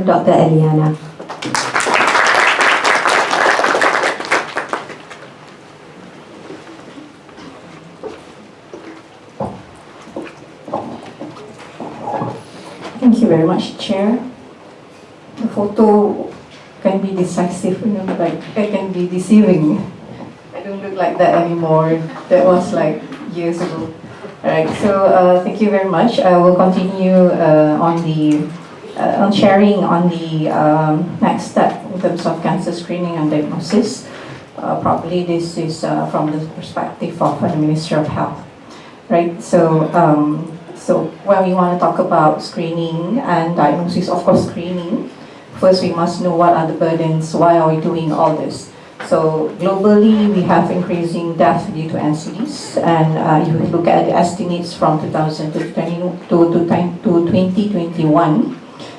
Dr. Eliana. Thank you very much, Chair. The photo can be decisive, like it can be deceiving. I don't look like that anymore. That was like years ago. Alright, so thank you very much. I will continue on sharing on the next step in terms of cancer screening and diagnosis. Probably this is from the perspective of the Ministry of Health, right? So when we want to talk about screening and diagnosis, of course, screening, first we must know what are the burdens, why are we doing all this? So globally, we have increasing death due to NCDs, and if you look at the estimates from 2000 to 2021,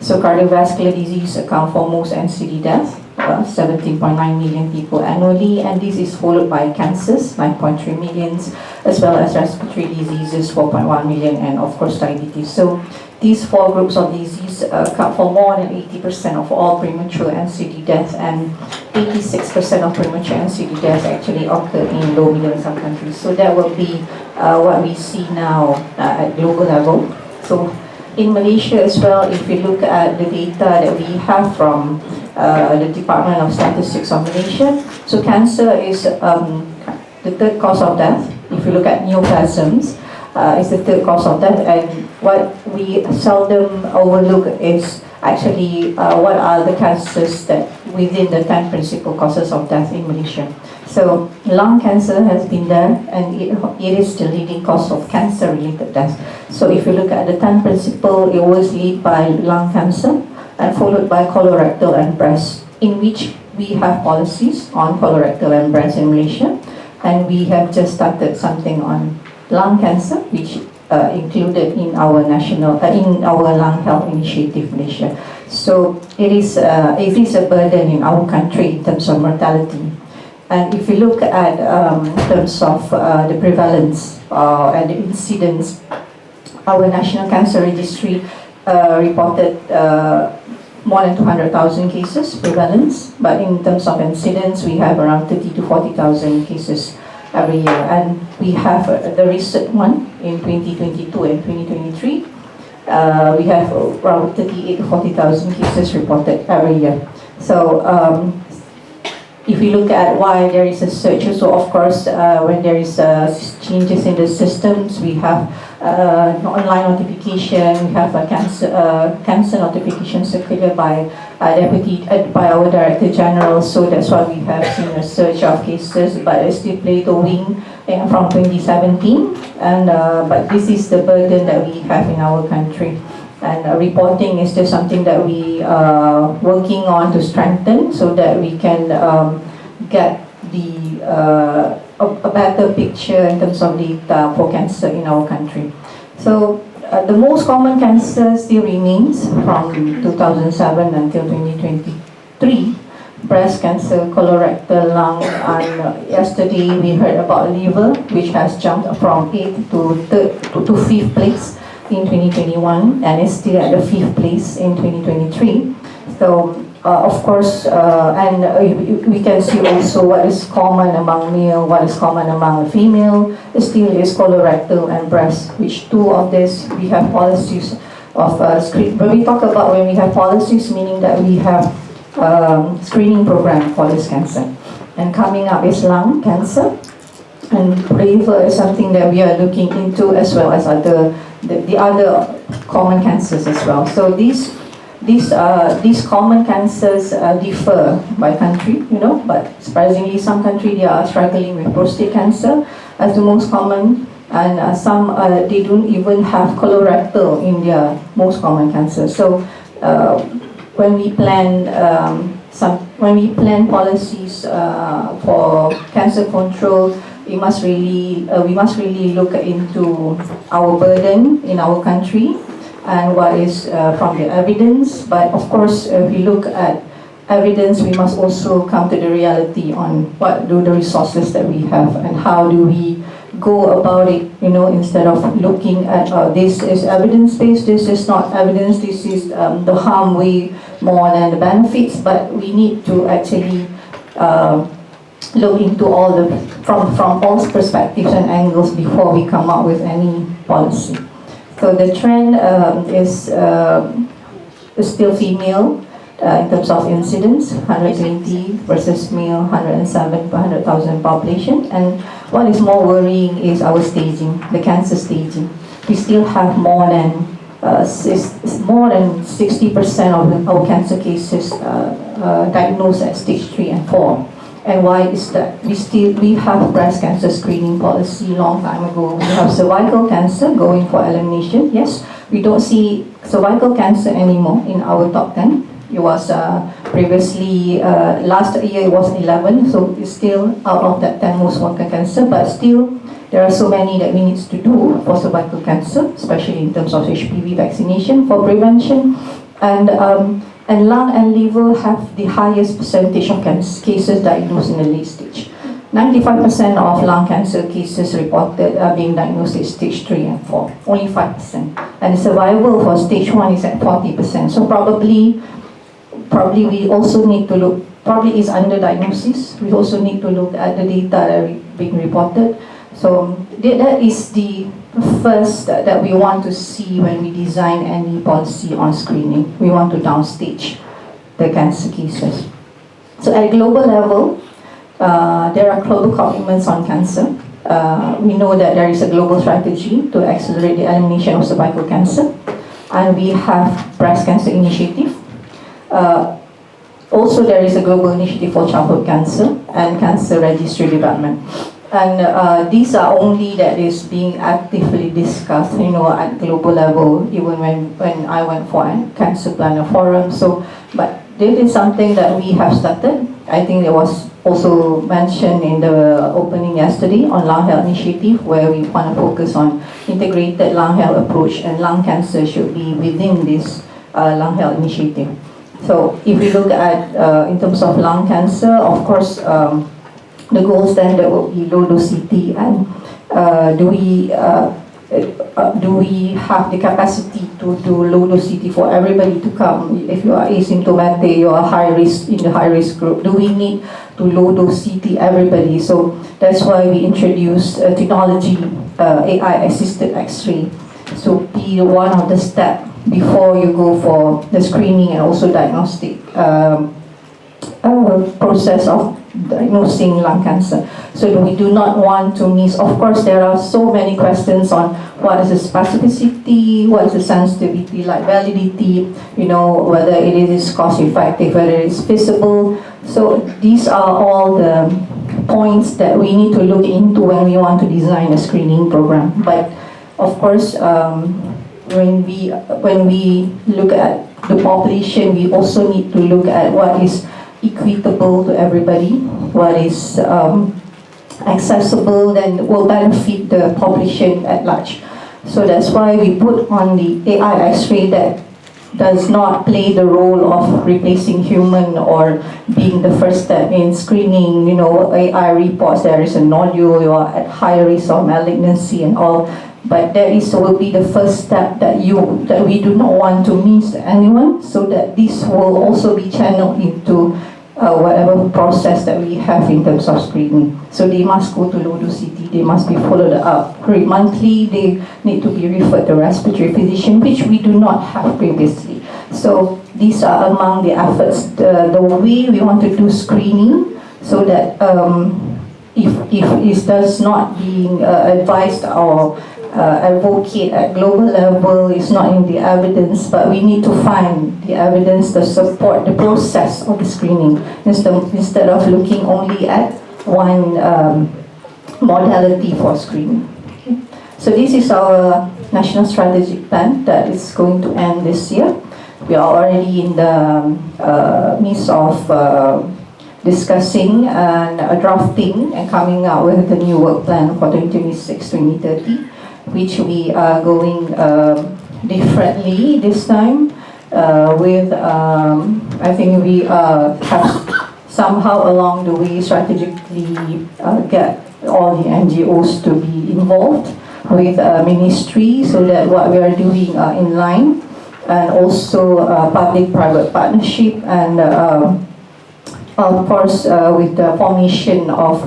so cardiovascular disease account for most NCD death, 17.9 million people annually, and this is followed by cancers, 9.3 million, as well as respiratory diseases, 4.1 million, and of course diabetes. So these four groups of disease account for more than 80% of all premature NCD deaths, and 86% of premature NCD deaths actually occur in low middle income countries. So that will be what we see now at global level. So in Malaysia as well, if we look at the data that we have from the Department of Statistics of Malaysia, so cancer is the third cause of death. If you look at neoplasms, it's the third cause of death, and what we seldom overlook is actually what are the cancers that within the 10 principal causes of death in Malaysia. So lung cancer has been there, and it is the leading cause of cancer-related death. So if you look at the 10 principal, it always lead by lung cancer, and followed by colorectal and breast, in which we have policies on colorectal and breast in Malaysia, and we have just started something on lung cancer, which included in our lung health initiative Malaysia. So it is a burden in our country in terms of mortality. And if you look at in terms of the prevalence and the incidence, our National Cancer Registry reported more than 200,000 cases prevalence, but in terms of incidence, we have around 30 to 40,000 cases every year. And we have the recent one in 2022 and 2023. We have around 38 to 40,000 cases reported every year. So if we look at why there is a surge, so of course when there is changes in the systems, we have online notification, we have a cancer notification circular by our Director General. So that's why we have seen a surge of cases, but it's still plateauing from 2017. And but this is the burden that we have in our country. And reporting is just something that we are working on to strengthen, so that we can get a better picture in terms of data for cancer in our country. So the most common cancer still remains from 2007 until 2023. Breast cancer, colorectal, lung, and yesterday we heard about liver, which has jumped from 8th to 5th place in 2021, and is still at the 5th place in 2023. So of course, and we can see also what is common among male, what is common among female, still is colorectal and breast, which two of this we have policies of screen. When we talk about when we have policies, meaning that we have screening program for this cancer. And coming up is lung cancer, and liver is something that we are looking into, as well as the other common cancers as well. So these common cancers differ by country, but surprisingly some countries they are struggling with prostate cancer as the most common, and some they don't even have colorectal in their most common cancer. So when we plan policies for cancer control, we must really look into our burden in our country and what is from the evidence. But of course, if we look at evidence, we must also come to the reality on what do the resources that we have, and how do we go about it, instead of looking at this is evidence-based, this is not evidence, this is the harm way more than the benefits, but we need to actually look into from all perspectives and angles before we come up with any policy. So the trend is still female in terms of incidence, 120 versus male, 107 per 100,000 population. And what is more worrying is our staging, the cancer staging. We still have more than 60% of our cancer cases diagnosed at stage 3 and 4. And why is that? We have breast cancer screening policy long time ago. We have cervical cancer going for elimination. Yes, we don't see cervical cancer anymore in our top 10. It was previously, last year it was 11, so it's still out of that 10 most common cancer, but still there are so many that we need to do for cervical cancer, especially in terms of HPV vaccination for prevention. And lung and liver have the highest percentage of cases diagnosed in the late stage. 95% of lung cancer cases reported are being diagnosed at stage 3 and 4, only 5%. And the survival for stage 1 is at 40%. So probably we also need to look, probably is under diagnosis. We also need to look at the data that are being reported. So that is the first that we want to see when we design any policy on screening. We want to downstage the cancer cases. So at global level, there are global commitments on cancer. We know that there is a global strategy to accelerate the elimination of cervical cancer. And we have breast cancer initiative. Also, there is a global initiative for childhood cancer and cancer registry development. And these are only that is being actively discussed, at global level, even when I went for a cancer planner forum. So, but this is something that we have started. I think it was also mentioned in the opening yesterday on lung health initiative, where we want to focus on integrated lung health approach, and lung cancer should be within this lung health initiative. So if we look at, in terms of lung cancer, of course, the gold standard will be low dose CT, and do we have the capacity to do low dose CT for everybody to come? If you are asymptomatic, you are high risk in the high risk group, do we need to low dose CT everybody? So that's why we introduced technology, AI assisted X-ray. So be one of the steps before you go for the screening and also diagnostic process of diagnosing lung cancer. So we do not want to miss. Of course, there are so many questions on what is the specificity, what is the sensitivity, like validity, whether it is cost effective, whether it is feasible. So these are all the points that we need to look into when we want to design a screening program. But of course, when we look at the population, we also need to look at what is equitable to everybody, what is accessible, then will benefit the population at large. So that's why we put on the AI X-ray that does not play the role of replacing human or being the first step in screening. AI reports there is a nodule, you are at high risk of malignancy and all. But that will be the first step that we do not want to miss anyone, so that this will also be channeled into whatever process that we have in terms of screening. So they must go to low dose CT, they must be followed up monthly, they need to be referred to respiratory physician, which we do not have previously. So these are among the efforts, the way we want to do screening, so that if it does not being advised or advocate at global level, is not in the evidence, but we need to find the evidence to support the process of the screening instead of looking only at one modality for screening. Okay. So this is our national strategic plan that is going to end this year. We are already in the midst of discussing and drafting and coming out with the new work plan for 2026-2030. Which we are going differently this time with, I think we have somehow along the way strategically get all the NGOs to be involved with ministry, so that what we are doing are in line, and also public-private partnership, and of course with the formation of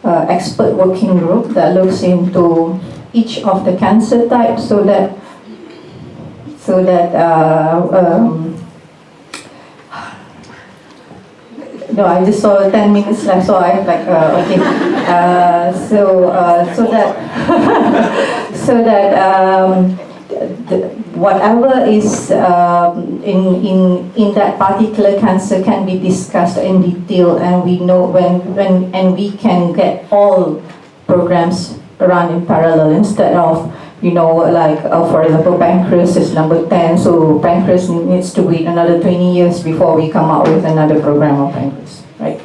expert working group that looks into each of the cancer types, so that no, I just saw 10 minutes left, so I'm like, okay. So that so that whatever is in that particular cancer can be discussed in detail, and we know and we can get all programs run in parallel, instead of, you know, like for example, pancreas is number 10, so pancreas needs to wait another 20 years before we come out with another program of pancreas, right?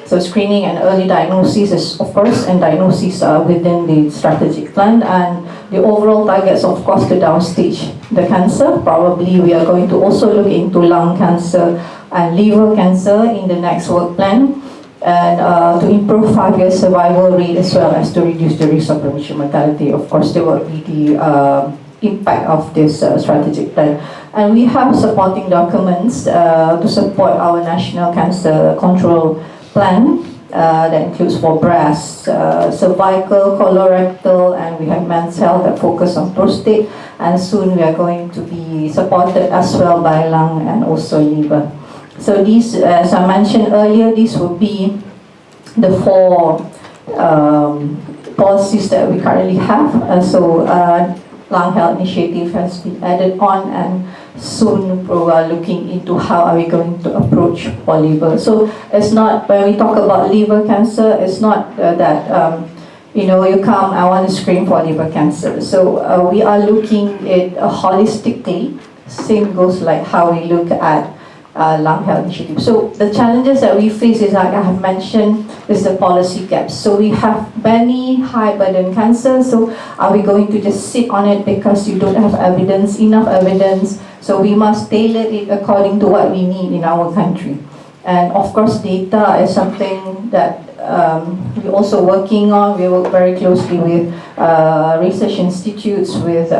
So screening and early diagnosis is, of course, and diagnosis are within the strategic plan, and the overall targets, of course, to downstage the cancer. Probably we are going to also look into lung cancer and liver cancer in the next work plan, and to improve 5-year survival rate, as well as to reduce the risk of premature mortality. Of course, there will be the impact of this strategic plan. And we have supporting documents to support our national cancer control plan that includes for breast, cervical, colorectal, and we have men's health that focus on prostate, and soon we are going to be supported as well by lung and also liver. So these, as I mentioned earlier, these will be the 4 policies that we currently have. Lung health initiative has been added on, and soon we are looking into how are we going to approach for liver. So it's not, when we talk about liver cancer, it's not that you know, you come, I want to screen for liver cancer. So we are looking at holistically. Same goes like how we look at lung health initiative. So the challenges that we face is, like I have mentioned, is the policy gaps. So we have many high burden cancers. So are we going to just sit on it because you don't have evidence, enough evidence? So we must tailor it according to what we need in our country. And of course, data is something that we're also working on. We work very closely with research institutes, with